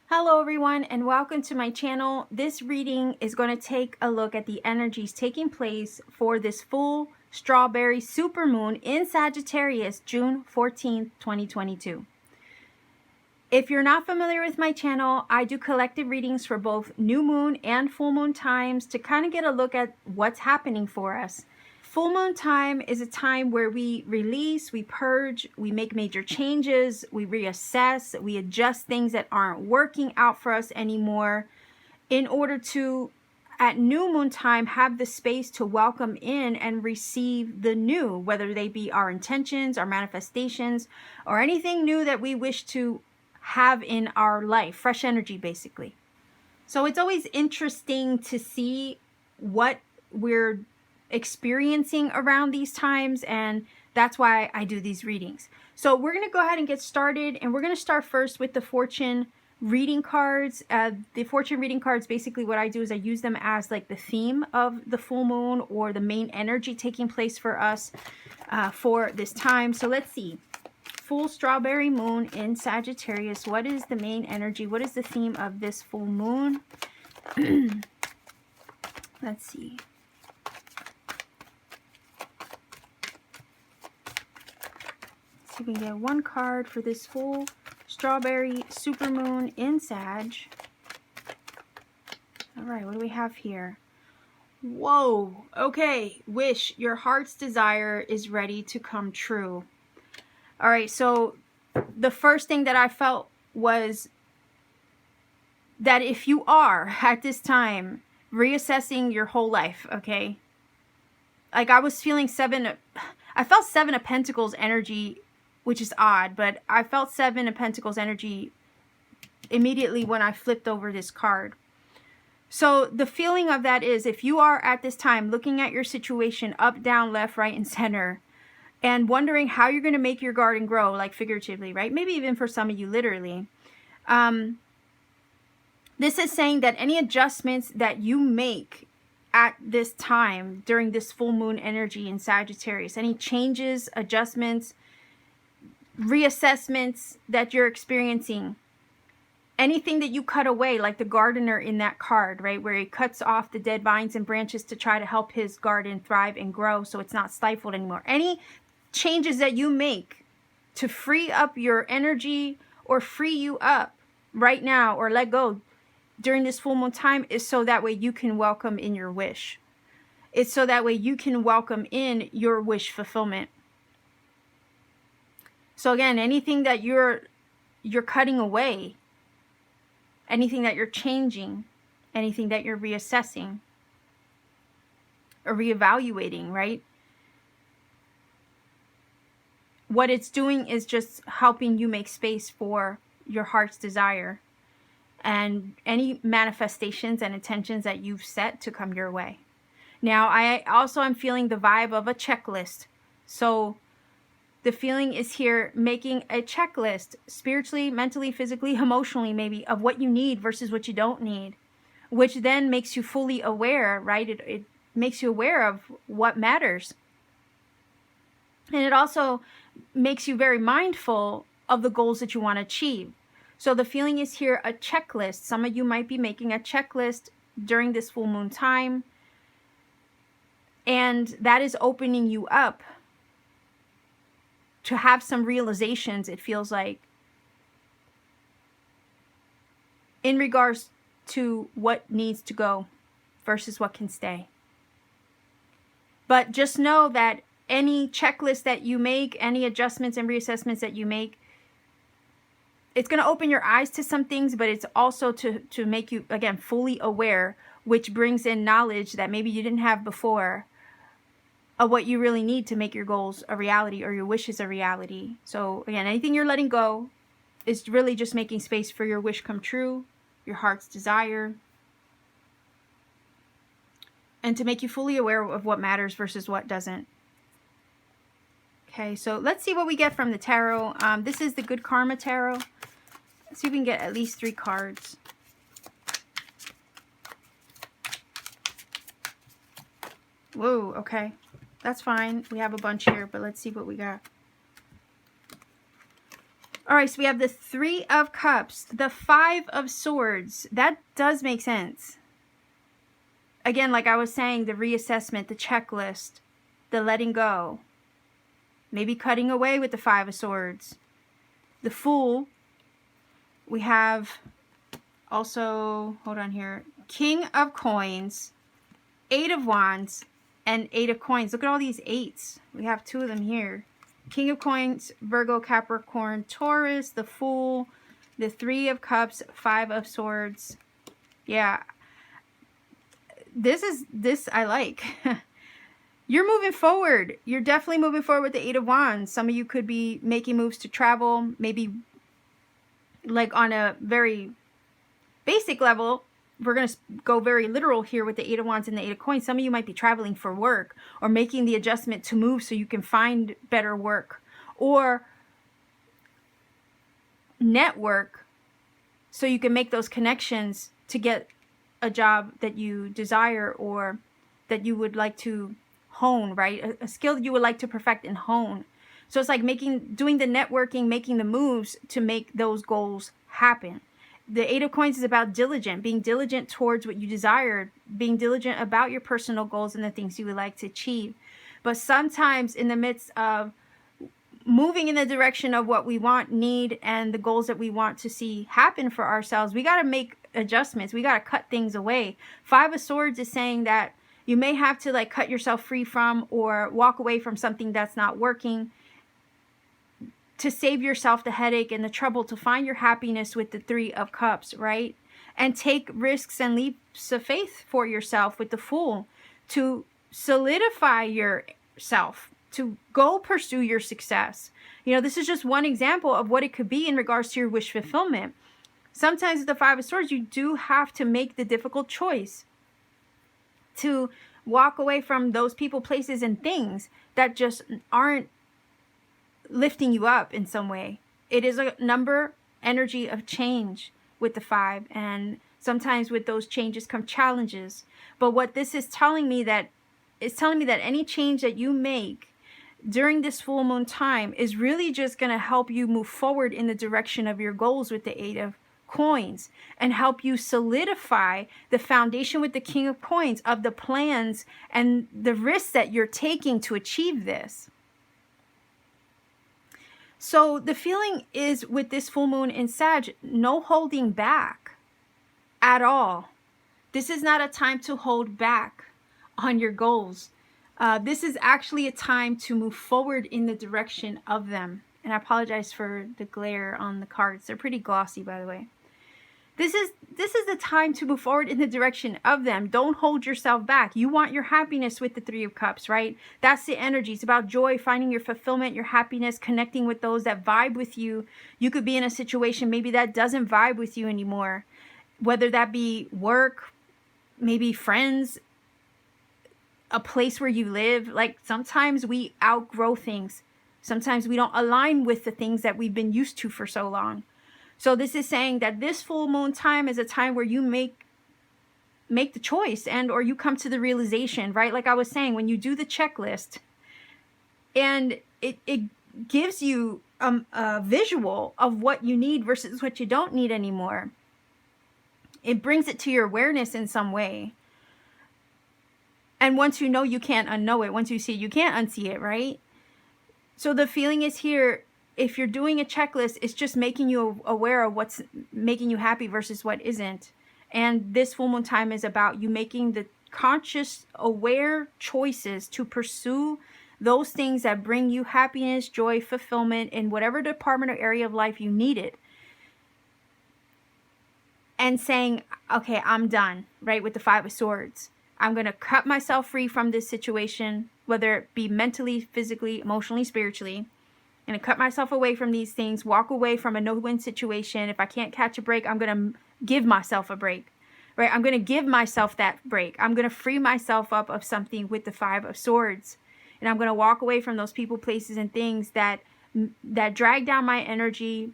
Hello everyone and welcome to my channel. This reading is going to take a look at the energies taking place for this full strawberry supermoon in Sagittarius, June 14th, 2022. If you're not familiar with my channel, I do collective readings for both new moon and full moon times to kind of get a look at what's happening for us. Full moon time is a time where we release, we purge, we make major changes, we reassess, we adjust things that aren't working out for us anymore in order to, at new moon time, have the space to welcome in and receive the new, whether they be our intentions, our manifestations, or anything new that we wish to have in our life, fresh energy basically. So it's always interesting to see what we're experiencing around these times, and that's why I do these readings. So we're going to go ahead and get started, and we're going to start first with the fortune reading cards. The fortune reading cards, basically what I do is I use them as like the theme of the full moon or the main energy taking place for us for this time. So let's see. Full strawberry moon in Sagittarius. What is the main energy? What is the theme of this full moon? Let's see. See if we can get one card for this full strawberry supermoon in Sag. All right, what do we have here? Whoa, okay. Wish, your heart's desire is ready to come true. All right, so the first thing that I felt was that if you are at this time reassessing your whole life, okay? Like I was feeling I felt Seven of Pentacles energy, which is odd, but I felt Seven of Pentacles energy immediately when I flipped over this card. So the feeling of that is if you are at this time looking at your situation up, down, left, right, and center, and wondering how you're going to make your garden grow, like figuratively, right? Maybe even for some of you, literally. This is saying that any adjustments that you make at this time during this full moon energy in Sagittarius, any changes, adjustments, reassessments that you're experiencing, anything that you cut away, like the gardener in that card, right? Where he cuts off the dead vines and branches to try to help his garden thrive and grow so it's not stifled anymore. Any changes that you make to free up your energy or free you up right now or let go during this full moon time is so that way you can welcome in your wish. It's so that way you can welcome in your wish fulfillment. So again, anything that you're cutting away, anything that you're changing, anything that you're reassessing or reevaluating, right? What it's doing is just helping you make space for your heart's desire and any manifestations and intentions that you've set to come your way. Now, I also am feeling the vibe of a checklist. So the feeling is here making a checklist spiritually, mentally, physically, emotionally, maybe, of what you need versus what you don't need, which then makes you fully aware, right? It makes you aware of what matters. And it also makes you very mindful of the goals that you want to achieve. So the feeling is here a checklist. Some of you might be making a checklist during this full moon time. And that is opening you up to have some realizations, it feels like, in regards to what needs to go versus what can stay. But just know that any checklist that you make, any adjustments and reassessments that you make, it's going to open your eyes to some things, but it's also to make you, again, fully aware, which brings in knowledge that maybe you didn't have before of what you really need to make your goals a reality or your wishes a reality. So again, anything you're letting go is really just making space for your wish come true, your heart's desire, and to make you fully aware of what matters versus what doesn't. Okay, so let's see what we get from the tarot. This is the Good Karma Tarot. Let's see if we can get at least 3 cards. Whoa, okay. That's fine. We have a bunch here, but let's see what we got. All right, so we have the 3 of Cups, the 5 of Swords. That does make sense. Again, like I was saying, the reassessment, the checklist, the letting go. Maybe cutting away with the 5 of Swords. The Fool. We have also, hold on here, King of Coins, 8 of Wands, and 8 of Coins. Look at all these 8s. We have 2 of them here. King of Coins, Virgo, Capricorn, Taurus, the Fool, the 3 of Cups, 5 of Swords. Yeah. This I like. You're moving forward. You're definitely moving forward with the 8 of Wands. Some of you could be making moves to travel, maybe like on a very basic level. We're going to go very literal here with the 8 of Wands and the 8 of Coins. Some of you might be traveling for work or making the adjustment to move so you can find better work, or network so you can make those connections to get a job that you desire or that you would like to hone, right? A skill that you would like to perfect and hone. So it's like doing the networking, making the moves to make those goals happen. The 8 of Coins is about being diligent towards what you desire, being diligent about your personal goals and the things you would like to achieve. But sometimes in the midst of moving in the direction of what we want, need, and the goals that we want to see happen for ourselves, we got to make adjustments. We got to cut things away. 5 of Swords is saying that you may have to like cut yourself free from or walk away from something that's not working to save yourself the headache and the trouble to find your happiness with the 3 of Cups, right? And take risks and leaps of faith for yourself with the Fool to solidify yourself, to go pursue your success. You know, this is just one example of what it could be in regards to your wish fulfillment. Sometimes with the 5 of Swords, you do have to make the difficult choice to walk away from those people, places, and things that just aren't lifting you up in some way. It is a number energy of change with the 5, and sometimes with those changes come challenges. But what this is telling me that any change that you make during this full moon time is really just going to help you move forward in the direction of your goals with the 8 of Coins, and help you solidify the foundation with the King of Coins of the plans and the risks that you're taking to achieve this. So the feeling is with this full moon in Sag, no holding back at all. This is not a time to hold back on your goals. This is actually a time to move forward in the direction of them. And I apologize for the glare on the cards. They're pretty glossy, by the way. This is the time to move forward in the direction of them. Don't hold yourself back. You want your happiness with the 3 of Cups, right? That's the energy. It's about joy, finding your fulfillment, your happiness, connecting with those that vibe with you. You could be in a situation maybe that doesn't vibe with you anymore, whether that be work, maybe friends, a place where you live. Like sometimes we outgrow things. Sometimes we don't align with the things that we've been used to for so long. So this is saying that this full moon time is a time where you make the choice and or you come to the realization, right? Like I was saying, when you do the checklist and it gives you a visual of what you need versus what you don't need anymore. It brings it to your awareness in some way. And once you know, you can't unknow it. Once you see it, you can't unsee it, right? So the feeling is here, if you're doing a checklist, it's just making you aware of what's making you happy versus what isn't. And this full moon time is about you making the conscious, aware choices to pursue those things that bring you happiness, joy, fulfillment in whatever department or area of life you need it. And saying, okay, I'm done, right? With the 5 of Swords. I'm going to cut myself free from this situation, whether it be mentally, physically, emotionally, spiritually. I'm going to cut myself away from these things, walk away from a no-win situation. If I can't catch a break, I'm going to give myself a break, right? I'm going to give myself that break. I'm going to free myself up of something with the 5 of Swords. And I'm going to walk away from those people, places, and things that drag down my energy,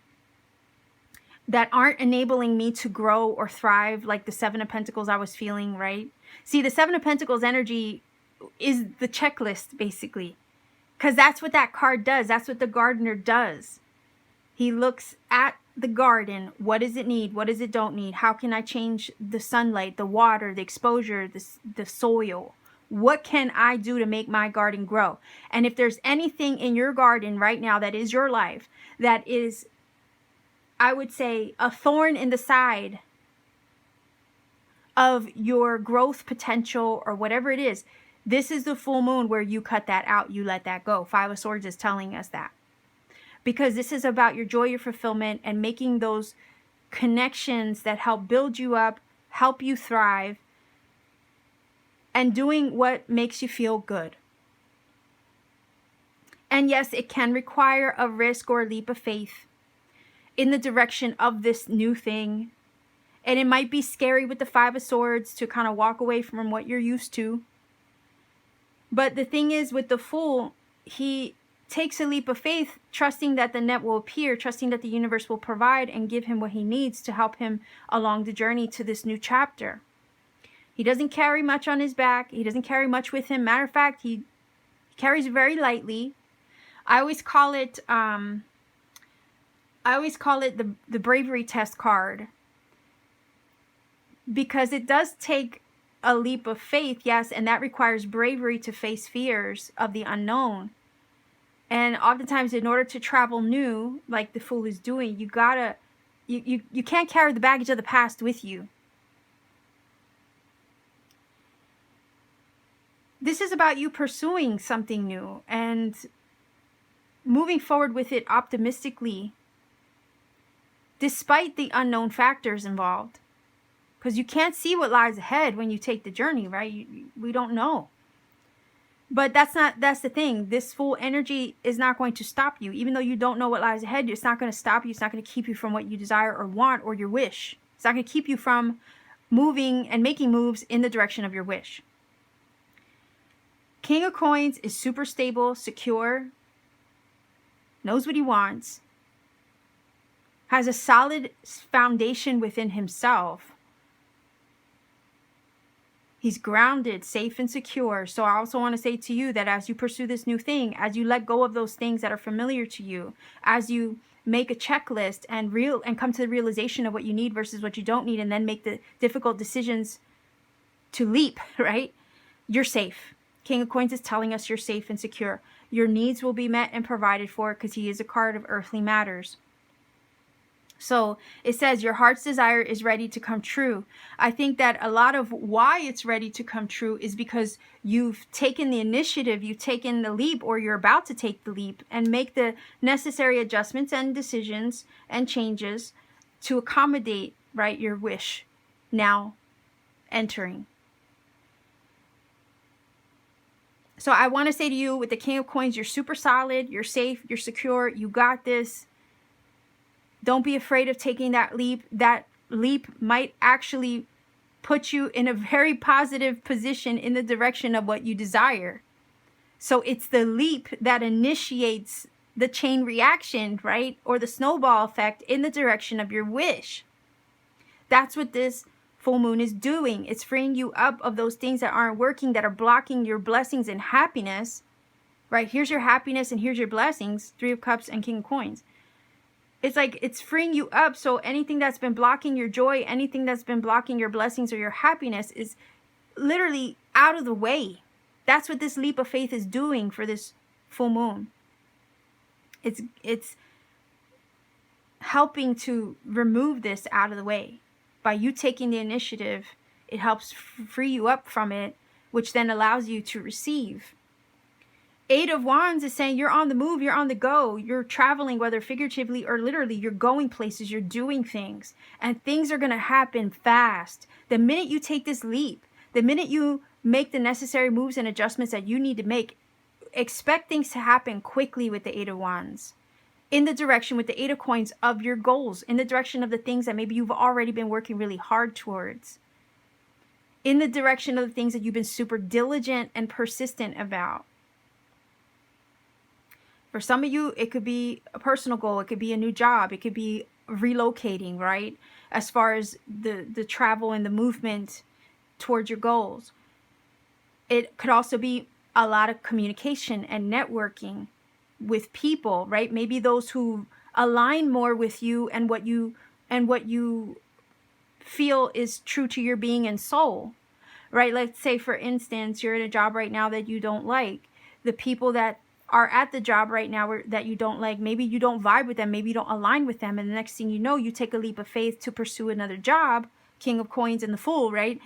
that aren't enabling me to grow or thrive, like the 7 of Pentacles I was feeling, right? See, the 7 of Pentacles energy is the checklist, basically. Because that's what that card does. That's what the gardener does. He looks at the garden. What does it need? What does it don't need? How can I change the sunlight, the water, the exposure, the soil? What can I do to make my garden grow? And if there's anything in your garden right now that is your life, that is, I would say, a thorn in the side of your growth potential or whatever it is, this is the full moon where you cut that out. You let that go. Five of Swords is telling us that. Because this is about your joy, your fulfillment, and making those connections that help build you up, help you thrive, and doing what makes you feel good. And yes, it can require a risk or a leap of faith in the direction of this new thing. And it might be scary with the Five of Swords to kind of walk away from what you're used to. But the thing is, with the Fool, he takes a leap of faith, trusting that the net will appear, trusting that the universe will provide and give him what he needs to help him along the journey to this new chapter. He doesn't carry much on his back. He doesn't carry much with him. Matter of fact, he carries very lightly. I always call it the bravery test card, because it does take a leap of faith, yes, and that requires bravery to face fears of the unknown. And oftentimes, in order to travel new, like the Fool is doing, you can't carry the baggage of the past with you. This is about you pursuing something new and moving forward with it optimistically, despite the unknown factors involved. Because you can't see what lies ahead when you take the journey, right? We don't know. But that's the thing. This Fool energy is not going to stop you. Even though you don't know what lies ahead, it's not going to stop you. It's not going to keep you from what you desire or want or your wish. It's not going to keep you from moving and making moves in the direction of your wish. King of Coins is super stable, secure, knows what he wants, has a solid foundation within himself. He's grounded, safe, and secure. So I also want to say to you that as you pursue this new thing, as you let go of those things that are familiar to you, as you make a checklist and come to the realization of what you need versus what you don't need, and then make the difficult decisions to leap, right? You're safe. King of Coins is telling us you're safe and secure. Your needs will be met and provided for, because he is a card of earthly matters. So it says your heart's desire is ready to come true. I think that a lot of why it's ready to come true is because you've taken the initiative, you've taken the leap, or you're about to take the leap and make the necessary adjustments and decisions and changes to accommodate, right, your wish now entering. So I want to say to you, with the King of Coins, you're super solid, you're safe, you're secure, you got this. Don't be afraid of taking that leap. That leap might actually put you in a very positive position in the direction of what you desire. So it's the leap that initiates the chain reaction, right? Or the snowball effect in the direction of your wish. That's what this full moon is doing. It's freeing you up of those things that aren't working, that are blocking your blessings and happiness, right? Here's your happiness and here's your blessings. Three of Cups and King of Coins. It's like it's freeing you up, so anything that's been blocking your joy, anything that's been blocking your blessings or your happiness is literally out of the way. That's what this leap of faith is doing for this full moon. It's helping to remove this out of the way. By you taking the initiative, it helps free you up from it, which then allows you to receive. Eight of Wands is saying you're on the move, you're on the go, you're traveling, whether figuratively or literally, you're going places, you're doing things, and things are going to happen fast. The minute you take this leap, the minute you make the necessary moves and adjustments that you need to make, expect things to happen quickly with the Eight of Wands. In the direction with the Eight of Coins of your goals, in the direction of the things that maybe you've already been working really hard towards. In the direction of the things that you've been super diligent and persistent about. For some of you, it could be a personal goal. It could be a new job. It could be relocating, right? As far as the travel and the movement towards your goals. It could also be a lot of communication and networking with people, right? Maybe those who align more with you and what you feel is true to your being and soul, right? Let's say, for instance, you're in a job right now that you don't like. The people that are at the job right now that you don't like, maybe you don't vibe with them, maybe you don't align with them, and the next thing you know, you take a leap of faith to pursue another job, King of Coins and the Fool, right?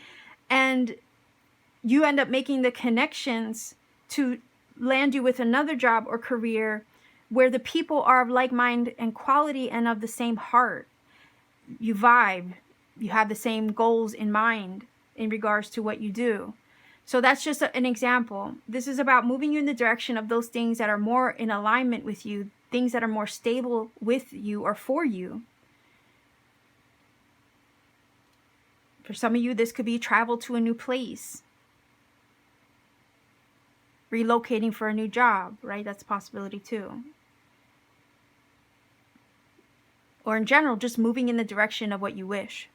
And you end up making the connections to land you with another job or career where the people are of like mind and quality and of the same heart. You vibe, you have the same goals in mind in regards to what you do. So that's just an example. This is about moving you in the direction of those things that are more in alignment with you, things that are more stable with you or for you. For some of you, this could be travel to a new place, relocating for a new job, right? That's a possibility too. Or in general, just moving in the direction of what you wish.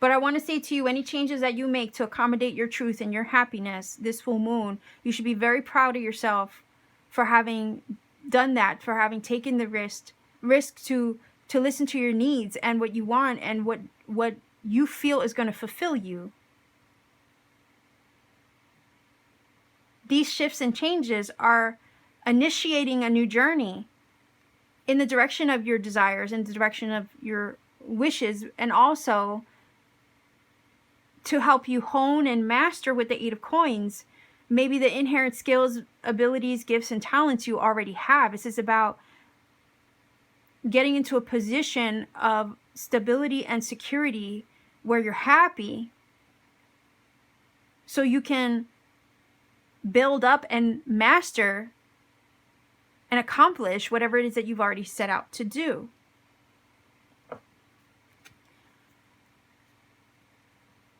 But I want to say to you, any changes that you make to accommodate your truth and your happiness this full moon, you should be very proud of yourself for having done that, for having taken the risk to listen to your needs and what you want and what you feel is going to fulfill you. These shifts and changes are initiating a new journey in the direction of your desires, in the direction of your wishes, and also to help you hone and master with the Eight of Coins, maybe the inherent skills, abilities, gifts, and talents you already have. This is about getting into a position of stability and security where you're happy, so you can build up and master and accomplish whatever it is that you've already set out to do.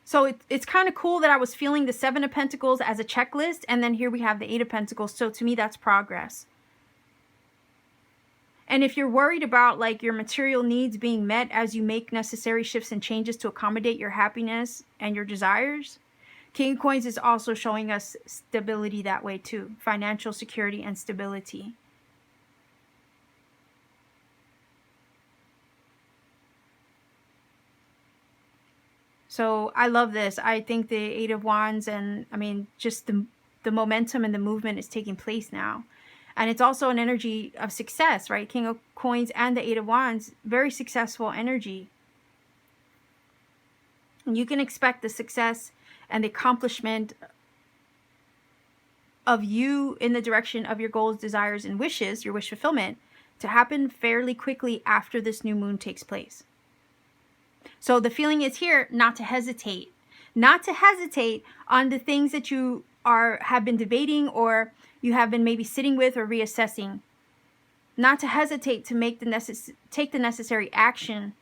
So it's kind of cool that I was feeling the Seven of Pentacles as a checklist, and then here we have the Eight of Pentacles. So to me, that's progress. And if you're worried about like your material needs being met as you make necessary shifts and changes to accommodate your happiness and your desires, King of Coins is also showing us stability that way too. Financial security and stability. So I love this. I think the Eight of Wands and I mean just the momentum and the movement is taking place now. And it's also an energy of success, right? King of Coins and the Eight of Wands, very successful energy. And you can expect the success and the accomplishment of you in the direction of your goals, desires, and wishes, your wish fulfillment, to happen fairly quickly after this new moon takes place. So the feeling is here not to hesitate. Not to hesitate on the things that you have been debating or you have been maybe sitting with or reassessing. Not to hesitate to take the necessary action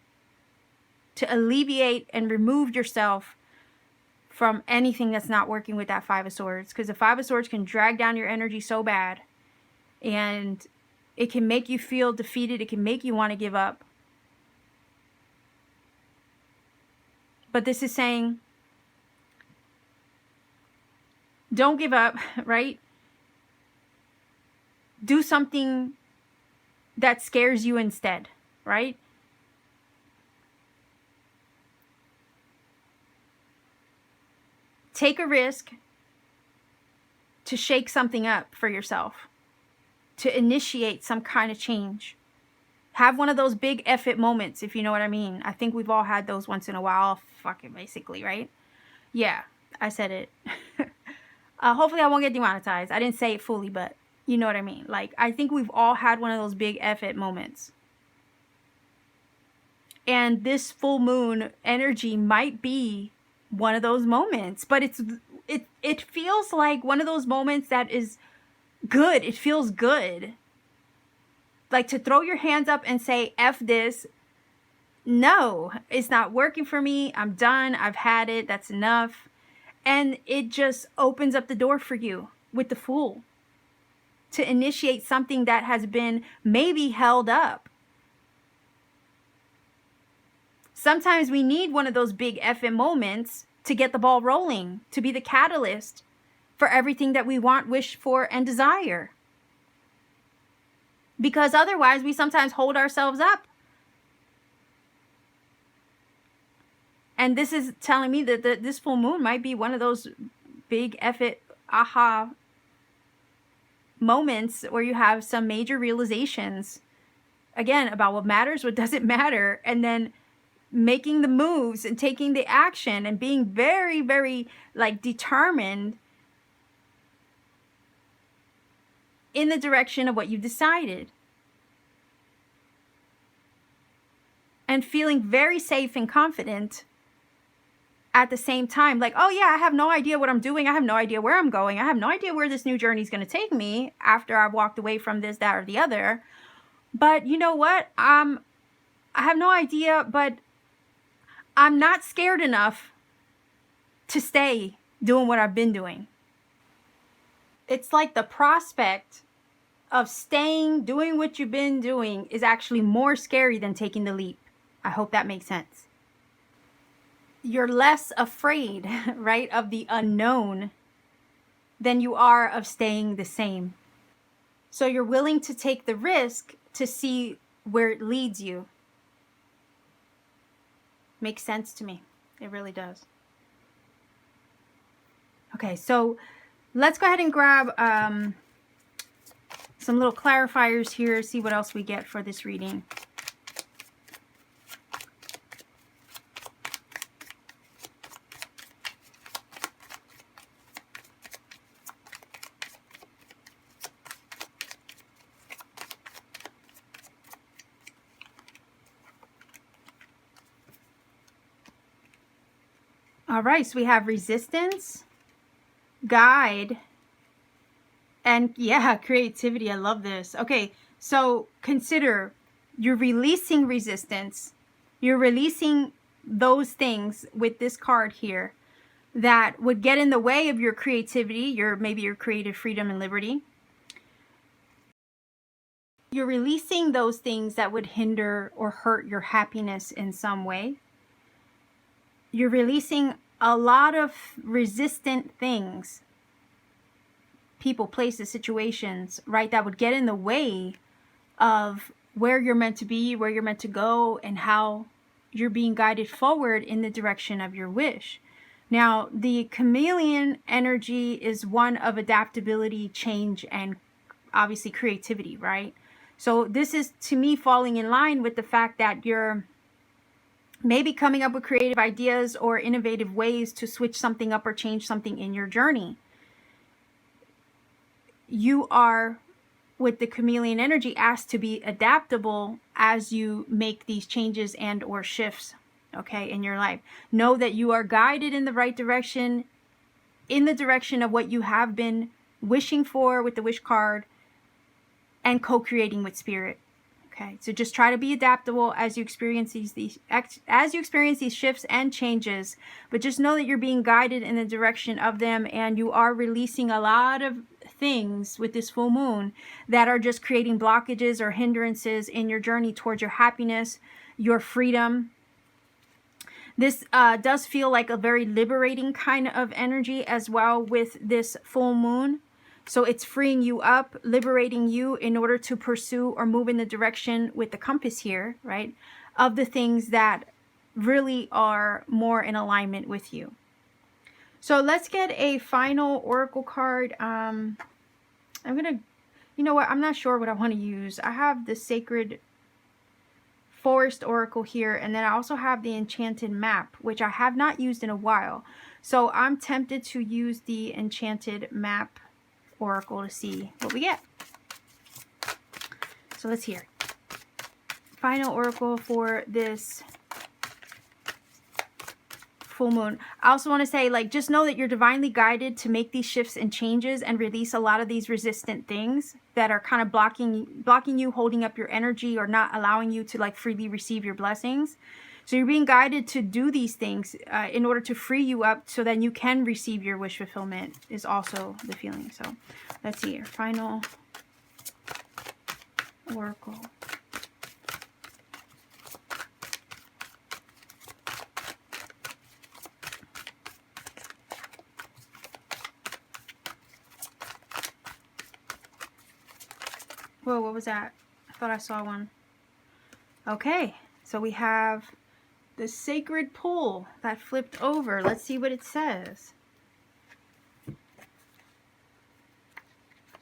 to alleviate and remove yourself from anything that's not working with that Five of Swords. Because the Five of Swords can drag down your energy so bad. And it can make you feel defeated. It can make you want to give up. But this is saying, don't give up, right? Do something that scares you instead, right? Take a risk to shake something up for yourself, to initiate some kind of change. Have one of those big F it moments, if you know what I mean. I think we've all had those once in a while. Fuck it, basically, right? Yeah, I said it. Hopefully I won't get demonetized. I didn't say it fully, but you know what I mean. Like, I think we've all had one of those big F it moments. And this full moon energy might be one of those moments. But it feels like one of those moments that is good. It feels good. Like to throw your hands up and say, F this. No, it's not working for me. I'm done. I've had it. That's enough. And it just opens up the door for you with the Fool to initiate something that has been maybe held up. Sometimes we need one of those big effing moments to get the ball rolling, to be the catalyst for everything that we want, wish for, and desire. Because otherwise, we sometimes hold ourselves up. And this is telling me that this full moon might be one of those big aha moments where you have some major realizations, again, about what matters, what doesn't matter, and then making the moves and taking the action and being very, very like determined in the direction of what you've decided. And feeling very safe and confident at the same time. Like, oh yeah, I have no idea what I'm doing. I have no idea where I'm going. I have no idea where this new journey is going to take me after I've walked away from this, that, or the other. But you know what? I have no idea, but I'm not scared enough to stay doing what I've been doing. It's like the prospect of staying, doing what you've been doing is actually more scary than taking the leap. I hope that makes sense. You're less afraid, right, of the unknown than you are of staying the same. So you're willing to take the risk to see where it leads you. Makes sense to me. It really does. Okay, so let's go ahead and grab some little clarifiers here, see what else we get for this reading. All right, so we have resistance, guide, and yeah, creativity. I love this. Okay, so consider you're releasing resistance. You're releasing those things with this card here that would get in the way of your creativity, maybe your creative freedom and liberty. You're releasing those things that would hinder or hurt your happiness in some way. You're releasing a lot of resistant things, people, places, situations, right, that would get in the way of where you're meant to be, where you're meant to go, and how you're being guided forward in the direction of your wish. Now, the chameleon energy is one of adaptability, change, and obviously creativity, right? So this is, to me, falling in line with the fact that you're maybe coming up with creative ideas or innovative ways to switch something up or change something in your journey. You are, with the chameleon energy, asked to be adaptable as you make these changes and or shifts, okay, in your life. Know that you are guided in the right direction, in the direction of what you have been wishing for with the wish card, and co-creating with spirit. Okay, so just try to be adaptable as you experience these shifts and changes, but just know that you're being guided in the direction of them, and you are releasing a lot of things with this full moon that are just creating blockages or hindrances in your journey towards your happiness, your freedom. This does feel like a very liberating kind of energy as well with this full moon. So it's freeing you up, liberating you in order to pursue or move in the direction with the compass here, right, of the things that really are more in alignment with you. So let's get a final oracle card. I'm going to, you know what, I'm not sure what I want to use. I have the Sacred Forest Oracle here, and then I also have the Enchanted Map, which I have not used in a while. So I'm tempted to use the Enchanted Map Oracle to see what we get. So let's hear. Final oracle for this full moon. I also want to say, like, just know that you're divinely guided to make these shifts and changes and release a lot of these resistant things that are kind of blocking you, holding up your energy, or not allowing you to like freely receive your blessings. So you're being guided to do these things in order to free you up so that you can receive your wish fulfillment, is also the feeling. So let's see here. Final oracle. Whoa, what was that? I thought I saw one. Okay, so we have the sacred pool that flipped over. Let's see what it says. So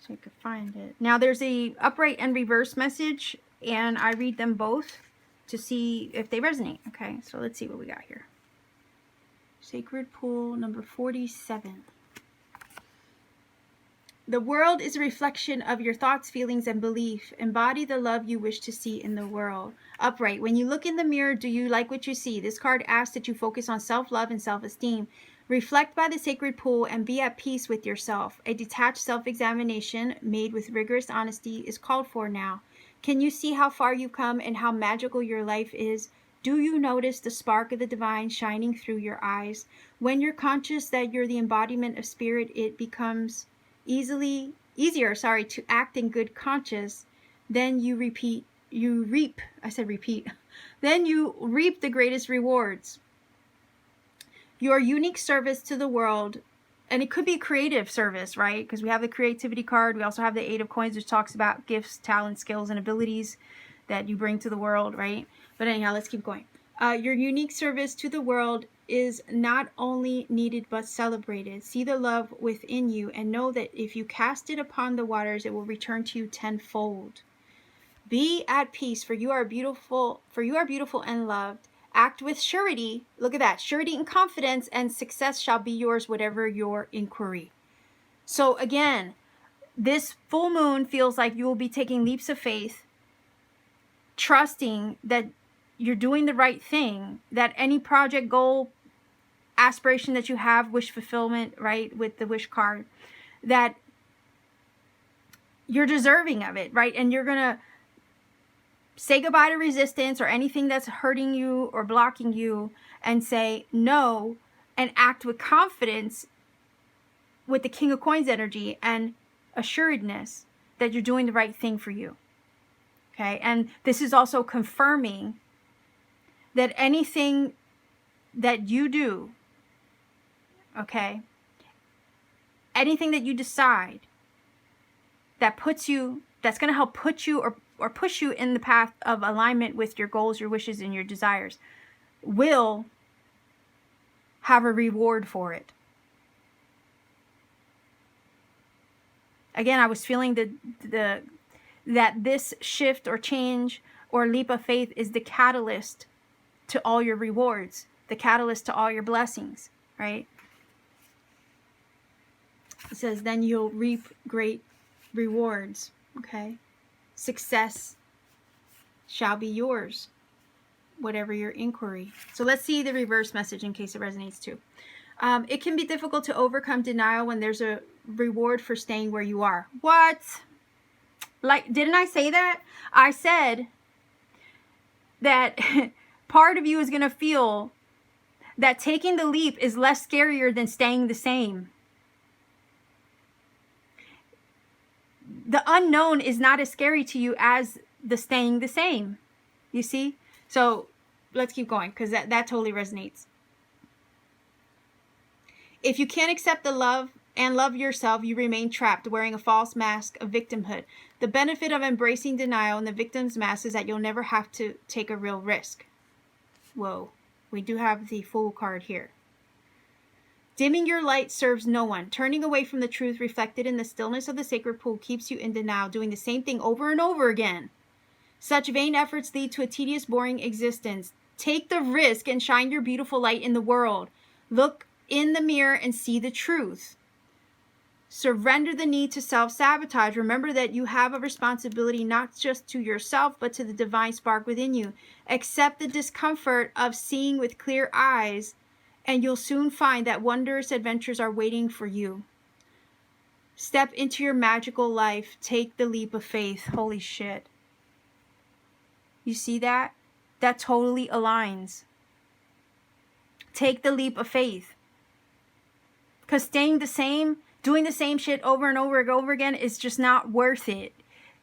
you could find it. Now there's a upright and reverse message, and I read them both to see if they resonate. Okay, so let's see what we got here. Sacred pool number 47. The world is a reflection of your thoughts, feelings, and belief. Embody the love you wish to see in the world. Upright. When you look in the mirror, do you like what you see? This card asks that you focus on self-love and self-esteem. Reflect by the sacred pool and be at peace with yourself. A detached self-examination made with rigorous honesty is called for now. Can you see how far you've come and how magical your life is? Do you notice the spark of the divine shining through your eyes? When you're conscious that you're the embodiment of spirit, it becomes easier to act in good conscience. Then you reap then you reap the greatest rewards. Your unique service to the world, and it could be creative service, right? Because we have the creativity card. We also have the 8 of coins, which talks about gifts, talents, skills, and abilities that you bring to the world, right? But anyhow, let's keep going. Your unique service to the world is not only needed but celebrated. See the love within you and know that if you cast it upon the waters, it will return to you tenfold. Be at peace, for you are beautiful, and loved. Act with surety. Look at that. Surety and confidence, and success shall be yours, whatever your inquiry. So again, this full moon feels like you will be taking leaps of faith, trusting that you're doing the right thing, that any project, goal, aspiration that you have, wish fulfillment, right, with the wish card, that you're deserving of it, right? And you're going to say goodbye to resistance or anything that's hurting you or blocking you and say no and act with confidence with the King of Coins energy and assuredness that you're doing the right thing for you. Okay? And this is also confirming that anything that you do, okay, anything that you decide that puts you, that's going to help put you or push you in the path of alignment with your goals, your wishes, and your desires, will have a reward for it. Again, I was feeling that this shift or change or leap of faith is the catalyst to all your rewards, the catalyst to all your blessings, right? It says, then you'll reap great rewards, okay? Success shall be yours, whatever your inquiry. So let's see the reverse message in case it resonates too. It can be difficult to overcome denial when there's a reward for staying where you are. What? Like, didn't I say that? I said that part of you is going to feel that taking the leap is less scarier than staying the same. The unknown is not as scary to you as the staying the same. You see? So let's keep going, because that totally resonates. If you can't accept the love and love yourself, you remain trapped, wearing a false mask of victimhood. The benefit of embracing denial and the victim's mask is that you'll never have to take a real risk. Whoa, we do have the Fool card here. Dimming your light serves no one. Turning away from the truth reflected in the stillness of the sacred pool keeps you in denial, doing the same thing over and over again. Such vain efforts lead to a tedious, boring existence. Take the risk and shine your beautiful light in the world. Look in the mirror and see the truth. Surrender the need to self-sabotage. Remember that you have a responsibility not just to yourself, but to the divine spark within you. Accept the discomfort of seeing with clear eyes, and you'll soon find that wondrous adventures are waiting for you. Step into your magical life. Take the leap of faith. Holy shit. You see that? That totally aligns. Take the leap of faith. Because staying the same, doing the same shit over and over again is just not worth it.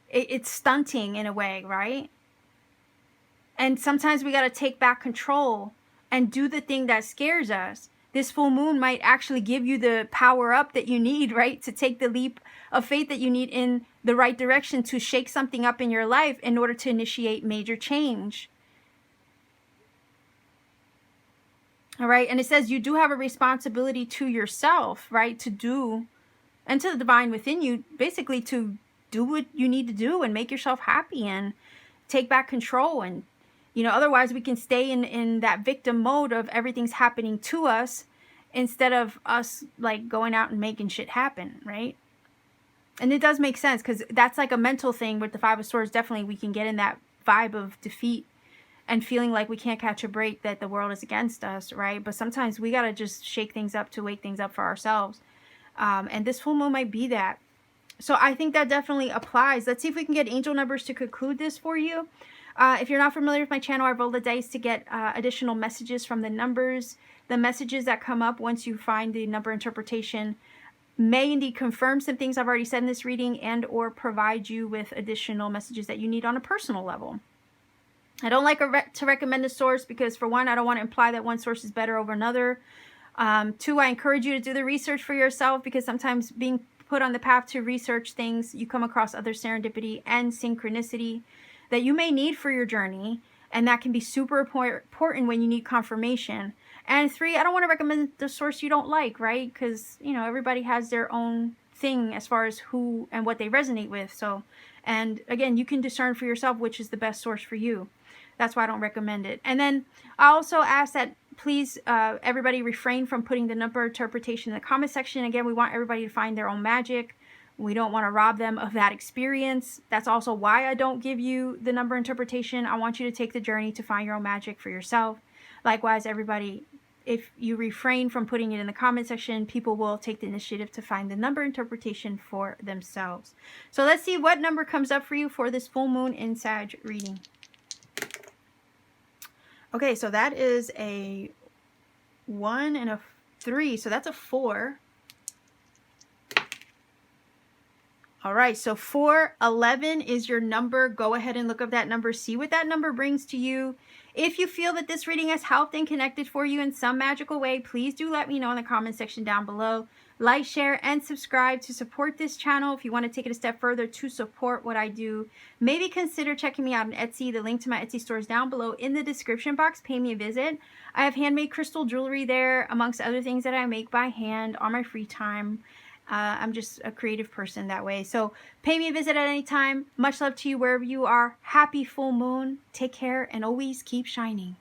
It's stunting in a way, right? And sometimes we got to take back control and do the thing that scares us this full moon might actually give you the power up that you need, right? To take the leap of faith that you need in the right direction to shake something up in your life in order to initiate major change. All right. And it says you do have a responsibility to yourself, right? To do, and to the divine within you, basically to do what you need to do and make yourself happy and take back control. And, you know, otherwise we can stay in that victim mode of everything's happening to us instead of us like going out and making shit happen, right? And it does make sense because that's like a mental thing with the Five of Swords. Definitely we can get in that vibe of defeat and feeling like we can't catch a break, that the world is against us, right? But sometimes we got to just shake things up to wake things up for ourselves. And this full moon might be that. So I think that definitely applies. Let's see if we can get angel numbers to conclude this for you. If you're not familiar with my channel, I roll the dice to get additional messages from the numbers. The messages that come up once you find the number interpretation may indeed confirm some things I've already said in this reading and or provide you with additional messages that you need on a personal level. I don't like to recommend a source because, for one, I don't want to imply that one source is better over another. Two, I encourage you to do the research for yourself because sometimes being put on the path to research things, you come across other serendipity and synchronicity that you may need for your journey. And that can be super important when you need confirmation. And three, I don't want to recommend the source you don't like, right? Because, you know, everybody has their own thing as far as who and what they resonate with. So, and again, you can discern for yourself which is the best source for you. That's why I don't recommend it. And then I also ask that please everybody refrain from putting the number interpretation in the comment section. Again, we want everybody to find their own magic. We don't want to rob them of that experience. That's also why I don't give you the number interpretation. I want you to take the journey to find your own magic for yourself. Likewise, everybody, if you refrain from putting it in the comment section, people will take the initiative to find the number interpretation for themselves. So let's see what number comes up for you for this full moon in Sag reading. Okay, so that is a 1 and a 3. So that's a 4. All right, so 411 is your number. Go ahead and look up that number. See what that number brings to you. If you feel that this reading has helped and connected for you in some magical way, please do let me know in the comment section down below. Like, share, and subscribe to support this channel. If you want to take it a step further to support what I do, maybe consider checking me out on Etsy. The link to my Etsy store is down below in the description box. Pay me a visit. I have handmade crystal jewelry there, amongst other things that I make by hand on my free time. I'm just a creative person that way. So pay me a visit at any time. Much love to you wherever you are. Happy full moon. Take care and always keep shining.